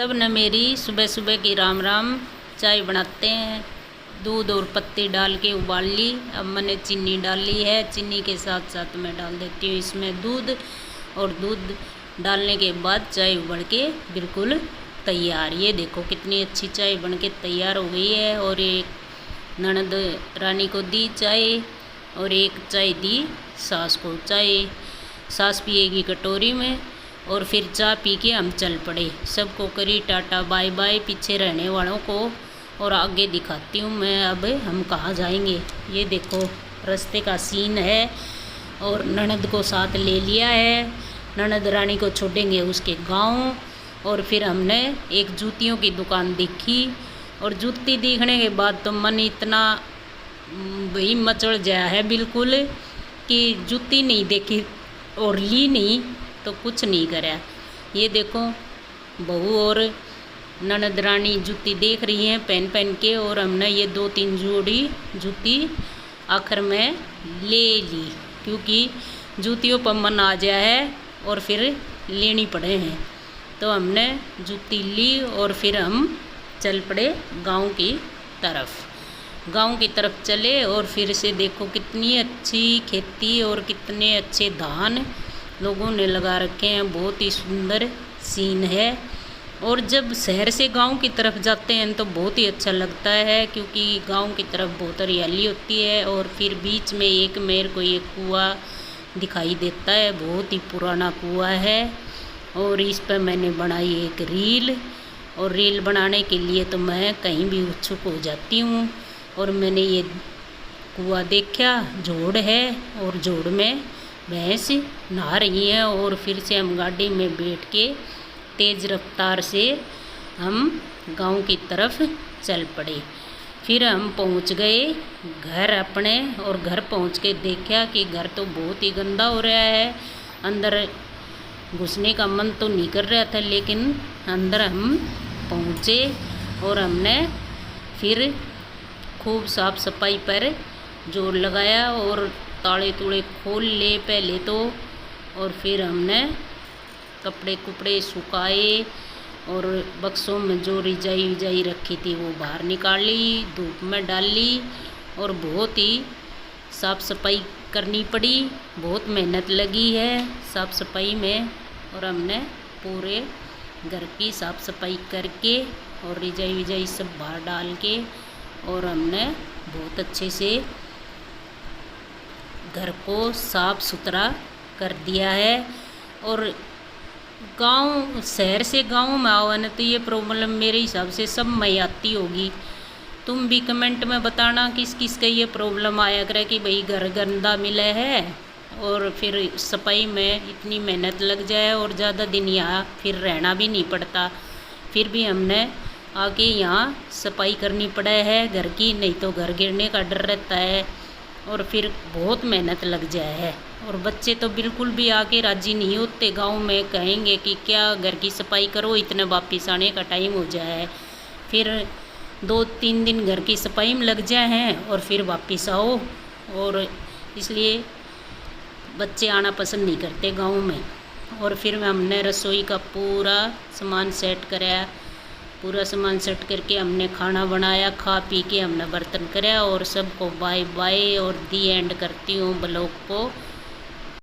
सब न मेरी सुबह सुबह की राम राम। चाय बनाते हैं। दूध और पत्ती डाल के उबाल ली। अब मैंने चीनी डाल ली है। चीनी के साथ साथ मैं डाल देती हूँ इसमें दूध, और दूध डालने के बाद चाय उबल के बिल्कुल तैयार। ये देखो कितनी अच्छी चाय बन के तैयार हो गई है। और एक ननद रानी को दी चाय, और एक चाय दी सास को। चाय सास पिएगी कटोरी में, और फिर चाय पी के हम चल पड़े। सबको करी टाटा बाय बाय पीछे रहने वालों को, और आगे दिखाती हूँ मैं अब हम कहाँ जाएंगे। ये देखो रास्ते का सीन है, और ननद को साथ ले लिया है। ननद रानी को छोड़ेंगे उसके गांव। और फिर हमने एक जूतियों की दुकान देखी, और जूती देखने के बाद तो मन इतना भाई मचल गया है बिल्कुल कि जूती नहीं देखी और ली नहीं तो कुछ नहीं करा। ये देखो बहू और ननद रानी जूती देख रही हैं पहन पहन के, और हमने ये 2-3 जोड़ी जूती आखिर में ले ली, क्योंकि जूतियों पर मन आ गया है और फिर लेनी पड़े हैं। तो हमने जूती ली और फिर हम चल पड़े गांव की तरफ। गांव की तरफ चले, और फिर से देखो कितनी अच्छी खेती और कितने अच्छे धान लोगों ने लगा रखे हैं। बहुत ही सुंदर सीन है। और जब शहर से गांव की तरफ जाते हैं तो बहुत ही अच्छा लगता है, क्योंकि गांव की तरफ बहुत हरियाली होती है। और फिर बीच में एक मेरे को एक कुआं दिखाई देता है, बहुत ही पुराना कुआं है। और इस पर मैंने बनाई एक रील, और रील बनाने के लिए तो मैं कहीं भी उत्सुक हो जाती हूँ। और मैंने ये कुआं देखा, जोड़ है, और जोड़ में भैंस नहा रही हैं। और फिर से हम गाड़ी में बैठ के तेज़ रफ्तार से हम गांव की तरफ चल पड़े। फिर हम पहुंच गए घर अपने, और घर पहुंच के देखा कि घर तो बहुत ही गंदा हो रहा है। अंदर घुसने का मन तो नहीं कर रहा था, लेकिन अंदर हम पहुंचे और हमने फिर खूब साफ सफाई पर जोर लगाया, और ताले तुड़े खोल ले पहले तो। और फिर हमने कपड़े कुपड़े सुखाए, और बक्सों में जो रिजाई विजाई रखी थी वो बाहर निकाल ली, धूप में डाल ली। और बहुत ही साफ़ सफाई करनी पड़ी, बहुत मेहनत लगी है साफ़ सफाई में। और हमने पूरे घर की साफ़ सफाई करके और रिजाई विजाई सब बाहर डाल के, और हमने बहुत अच्छे से घर को साफ़ सुथरा कर दिया है। और गांव शहर से गांव में आओ ना तो ये प्रॉब्लम मेरे हिसाब से सब में आती होगी। तुम भी कमेंट में बताना किस किस का ये प्रॉब्लम आया करे कि भाई घर गंदा मिला है, और फिर सफाई में इतनी मेहनत लग जाए और ज़्यादा दिन यहाँ फिर रहना भी नहीं पड़ता। फिर भी हमने आके यहाँ सफाई करनी पड़ा है घर की, नहीं तो घर गिरने का डर रहता है, और फिर बहुत मेहनत लग जाए है। और बच्चे तो बिल्कुल भी आके राजी नहीं होते। गांव में कहेंगे कि क्या घर की सफाई करो, इतने वापिस आने का टाइम हो जाए। फिर 2-3 दिन घर की सफाई में लग जाए हैं और फिर वापिस आओ, और इसलिए बच्चे आना पसंद नहीं करते गांव में। और फिर हमने रसोई का पूरा सामान सेट कराया, पूरा सामान सेट करके हमने खाना बनाया, खा पी के हमने बर्तन कराया, और सबको बाय बाय। और दी एंड करती हूँ ब्लॉग को।